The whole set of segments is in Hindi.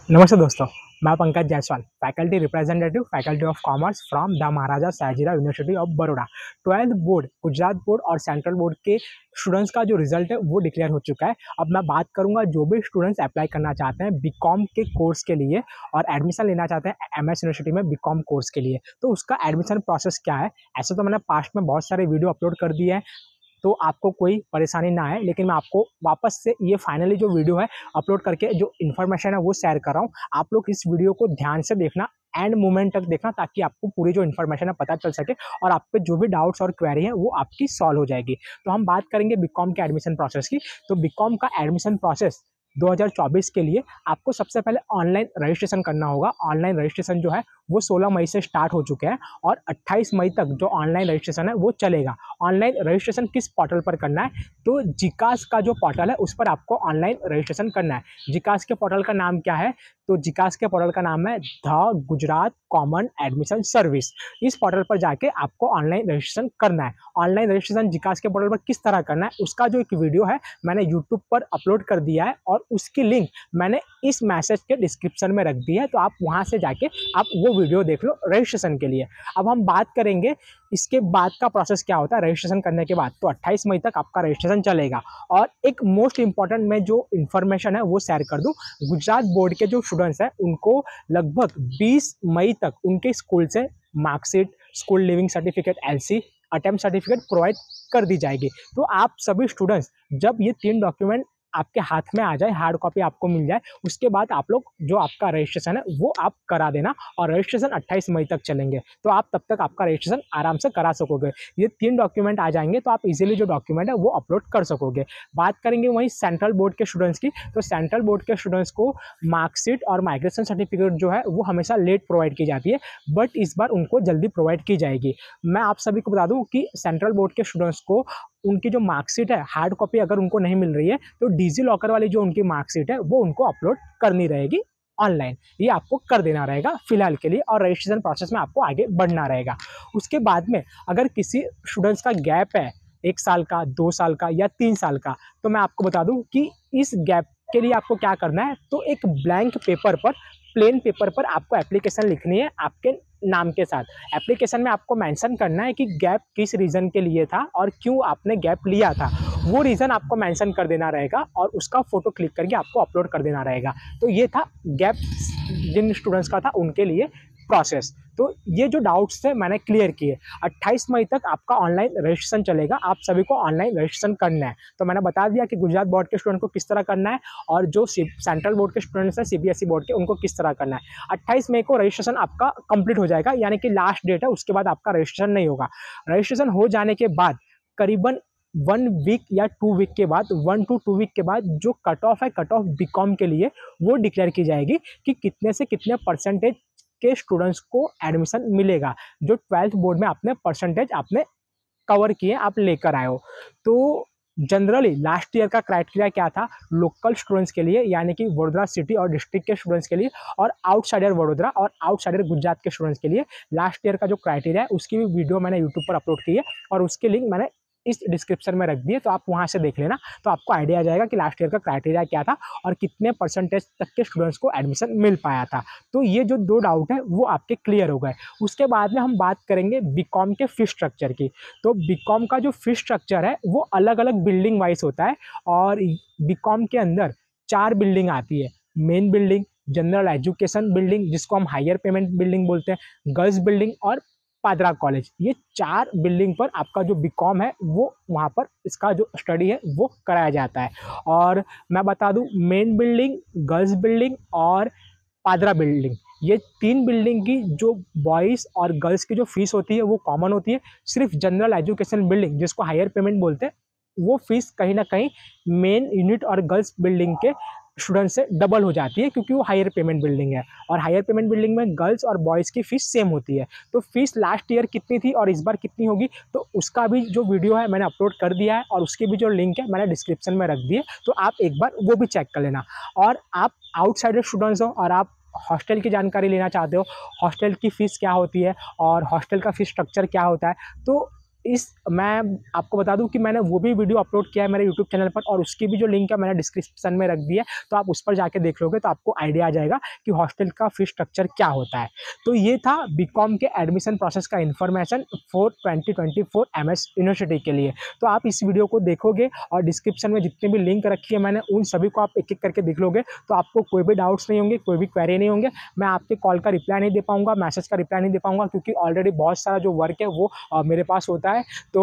नमस्ते दोस्तों, मैं Pankaj Jaiswal, faculty representative faculty of commerce from the Maharaja Sayajirao university of Baroda. 12th board, Gujarat board और सेंट्रल बोर्ड के स्टूडेंट्स का जो रिजल्ट है वो डिक्लेयर हो चुका है। अब मैं बात करूंगा जो भी स्टूडेंट्स अप्लाई करना चाहते हैं बीकॉम के कोर्स के लिए और एडमिशन लेना चाहते हैं एमएस यूनिवर्सिटी में बीकॉम कोर्स के लिए, तो उसका एडमिशन प्रोसेस क्या है। ऐसे तो मैंने पास्ट में बहुत सारे वीडियो अपलोड कर दिए हैं, तो आपको कोई परेशानी ना आए, लेकिन मैं आपको वापस से ये फाइनली जो वीडियो है अपलोड करके जो इन्फॉर्मेशन है वो शेयर कर रहा हूँ। आप लोग इस वीडियो को ध्यान से देखना, एंड मोमेंट तक देखना, ताकि आपको पूरी जो इन्फॉर्मेशन है पता चल सके और आप पे जो भी डाउट्स और क्वेरी है वो आपकी सॉल्व हो जाएगी। तो हम बात करेंगे बीकॉम के एडमिशन प्रोसेस की। तो बीकॉम का एडमिशन प्रोसेस 2024 के लिए आपको सबसे पहले ऑनलाइन रजिस्ट्रेशन करना होगा। ऑनलाइन रजिस्ट्रेशन जो है वो 16 मई से स्टार्ट हो चुके हैं और 28 मई तक जो ऑनलाइन रजिस्ट्रेशन है वो चलेगा। ऑनलाइन रजिस्ट्रेशन किस पोर्टल पर करना है, तो जिकास का जो पोर्टल है उस पर आपको ऑनलाइन रजिस्ट्रेशन करना है। जिकास के पोर्टल का नाम क्या है, तो जिकास के पोर्टल का नाम है the Gujarat common admission service. इस पोर्टल पर जाके आपको ऑनलाइन रजिस्ट्रेशन करना है। ऑनलाइन रजिस्ट्रेशन जिकास के पोर्टल पर किस तरह करना है उसका जो एक वीडियो है मैंने यूट्यूब पर अपलोड कर दिया है और उसकी लिंक मैंने इस मैसेज के डिस्क्रिप्शन में रख दी है, तो आप वहां से जाके आप वो वीडियो देख लो रजिस्ट्रेशन के लिए। अब हम बात करेंगे इसके बाद का प्रोसेस क्या होता है रजिस्ट्रेशन करने के बाद। तो 28 मई तक आपका रजिस्ट्रेशन चलेगा। और एक मोस्ट इंपॉर्टेंट मैं जो इन्फॉर्मेशन है वो शेयर कर दूं, गुजरात बोर्ड के जो स्टूडेंट्स हैं उनको लगभग 20 मई तक उनके स्कूल से marksheet, school leaving certificate, LC, attempt certificate provide कर दी जाएगी। तो आप सभी स्टूडेंट्स जब ये 3 डॉक्यूमेंट आपके हाथ में आ जाए, हार्ड कॉपी आपको मिल जाए, उसके बाद आप लोग जो आपका रजिस्ट्रेशन है वो आप करा देना। और रजिस्ट्रेशन 28 मई तक चलेंगे, तो आप तब तक आपका रजिस्ट्रेशन आराम से करा सकोगे। ये 3 डॉक्यूमेंट आ जाएंगे तो आप इजीली जो डॉक्यूमेंट है वो अपलोड कर सकोगे। बात करेंगे वहीं सेंट्रल बोर्ड के स्टूडेंट्स की, तो सेंट्रल बोर्ड के स्टूडेंट्स को मार्कशीट और माइग्रेशन सर्टिफिकेट जो है वो हमेशा लेट प्रोवाइड की जाती है, बट इस बार उनको जल्दी प्रोवाइड की जाएगी। मैं आप सभी को बता दूं कि सेंट्रल बोर्ड के स्टूडेंट्स को उनकी जो मार्कशीट है हार्ड कॉपी अगर उनको नहीं मिल रही है तो डिजी लॉकर वाली जो उनकी मार्कशीट है वो उनको अपलोड करनी रहेगी ऑनलाइन। ये आपको कर देना रहेगा फिलहाल के लिए, और रजिस्ट्रेशन प्रोसेस में आपको आगे बढ़ना रहेगा। उसके बाद में अगर किसी स्टूडेंट्स का गैप है 1 साल का, 2 साल का या 3 साल का, तो मैं आपको बता दूं कि इस गैप के लिए आपको क्या करना है। तो एक ब्लैंक पेपर पर, प्लेन पेपर पर आपको एप्लीकेशन लिखनी है आपके नाम के साथ। एप्लीकेशन में आपको मेंशन करना है कि गैप किस रीज़न के लिए था और क्यों आपने गैप लिया था, वो रीज़न आपको मेंशन कर देना रहेगा और उसका फोटो क्लिक करके आपको अपलोड कर देना रहेगा। तो ये था गैप जिन स्टूडेंट्स का था उनके लिए प्रोसेस। तो ये जो डाउट्स थे मैंने क्लियर किए। 28 मई तक आपका ऑनलाइन रजिस्ट्रेशन चलेगा, आप सभी को ऑनलाइन रजिस्ट्रेशन करना है। तो मैंने बता दिया कि गुजरात बोर्ड के स्टूडेंट को किस तरह करना है और जो सेंट्रल बोर्ड के स्टूडेंट्स हैं सीबीएसई बोर्ड के उनको किस तरह करना है। 28 मई को रजिस्ट्रेशन आपका कंप्लीट हो जाएगा, यानी कि लास्ट डेट है, उसके बाद आपका रजिस्ट्रेशन नहीं होगा। रजिस्ट्रेशन हो जाने के बाद करीबन 1 वीक या 2 वीक के बाद, 1 to 2 वीक के बाद जो कट ऑफ है, कट ऑफ बीकॉम के लिए वो डिक्लेयर की जाएगी कि कितने से कितने परसेंटेज के स्टूडेंट्स को एडमिशन मिलेगा। जो 12th बोर्ड में आपने परसेंटेज आपने कवर किए, आप लेकर आए हो। तो जनरली लास्ट ईयर का क्राइटेरिया क्या था लोकल स्टूडेंट्स के लिए, यानी कि वडोदरा सिटी और डिस्ट्रिक्ट के स्टूडेंट्स के लिए, और आउटसाइडर वडोदरा और आउटसाइडर गुजरात के स्टूडेंट्स के लिए लास्ट ईयर का जो क्राइटेरिया है उसकी भी वीडियो मैंने यूट्यूब पर अपलोड की है और उसकी लिंक मैंने इस डिस्क्रिप्शन में रख दी है, तो आप वहां से देख लेना। तो आपको आइडिया आ जाएगा कि लास्ट ईयर का क्राइटेरिया क्या था और कितने परसेंटेज तक के स्टूडेंट्स को एडमिशन मिल पाया था। तो ये जो 2 डाउट है वो आपके क्लियर हो गए। उसके बाद में हम बात करेंगे बीकॉम के फीस स्ट्रक्चर की। तो बीकॉम का जो फीस स्ट्रक्चर है वो अलग अलग बिल्डिंग वाइज होता है और बीकॉम के अंदर 4 बिल्डिंग आती है। Main building, general education building जिसको हम हायर पेमेंट बिल्डिंग बोलते हैं, गर्ल्स बिल्डिंग और पादरा कॉलेज। ये 4 बिल्डिंग पर आपका जो बीकॉम है वो वहाँ पर इसका जो स्टडी है वो कराया जाता है। और मैं बता दूं मेन बिल्डिंग, गर्ल्स बिल्डिंग और पादरा बिल्डिंग, ये 3 बिल्डिंग की जो बॉयज़ और गर्ल्स की जो फीस होती है वो कॉमन होती है। सिर्फ जनरल एजुकेशन बिल्डिंग जिसको हायर पेमेंट बोलते हैं वो फीस कहीं ना कहीं मेन यूनिट और गर्ल्स बिल्डिंग के स्टूडेंट से डबल हो जाती है, क्योंकि वो हायर पेमेंट बिल्डिंग है। और हायर पेमेंट बिल्डिंग में गर्ल्स और बॉयज़ की फ़ीस सेम होती है। तो फीस लास्ट ईयर कितनी थी और इस बार कितनी होगी, तो उसका भी जो वीडियो है मैंने अपलोड कर दिया है और उसकी भी जो लिंक है मैंने डिस्क्रिप्शन में रख दी है, तो आप एक बार वो भी चेक कर लेना। और आप आउटसाइडर स्टूडेंट्स हो और आप हॉस्टल की जानकारी लेना चाहते हो, हॉस्टल की फ़ीस क्या होती है और हॉस्टल का फ़ीस स्ट्रक्चर क्या होता है, तो मैं आपको बता दूं कि मैंने वो भी वीडियो अपलोड किया है मेरे यूट्यूब चैनल पर, और उसकी भी जो लिंक है मैंने डिस्क्रिप्शन में रख दी है, तो आप उस पर जाके देख लोगे तो आपको आइडिया आ जाएगा कि हॉस्टल का फीस स्ट्रक्चर क्या होता है। तो ये था बीकॉम के एडमिशन प्रोसेस का इन्फॉर्मेशन फॉर 2024 एमएस यूनिवर्सिटी के लिए। तो आप इस वीडियो को देखोगे और डिस्क्रिप्शन में जितने भी लिंक रखी है मैंने उन सभी को आप एक एक करके देख लोगे, तो आपको कोई भी डाउट्स नहीं होंगे, कोई भी क्वेरी नहीं होंगे। मैं आपके कॉल का रिप्लाई नहीं दे पाऊंगा, मैसेज का रिप्लाई नहीं दे पाऊंगा, क्योंकि ऑलरेडी बहुत सारा जो वर्क है वो मेरे पास होता है। तो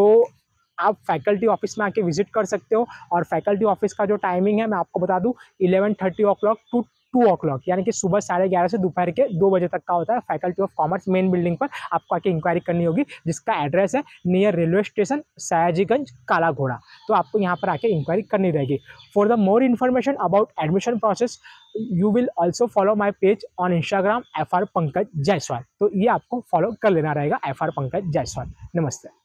आप फैकल्टी ऑफिस में आके विजिट कर सकते हो, और फैकल्टी ऑफिस का जो टाइमिंग है मैं आपको बता दूं 11:30 टू 2 यानी कि सुबह 11:30 से दोपहर के 2 बजे तक का होता है। Faculty of commerce main building पर आपको आके इंक्वायरी करनी होगी, जिसका एड्रेस है नियर रेलवे स्टेशन सयाजीगंज काला घोड़ा। तो आपको यहाँ पर आके इंक्वायरी करनी रहेगी। For the more information about admission process you will also follow my page on Instagram FR Pankaj Jaiswal. तो ये आपको फॉलो कर लेना रहेगा, FR पंकज जायसवाल। नमस्ते।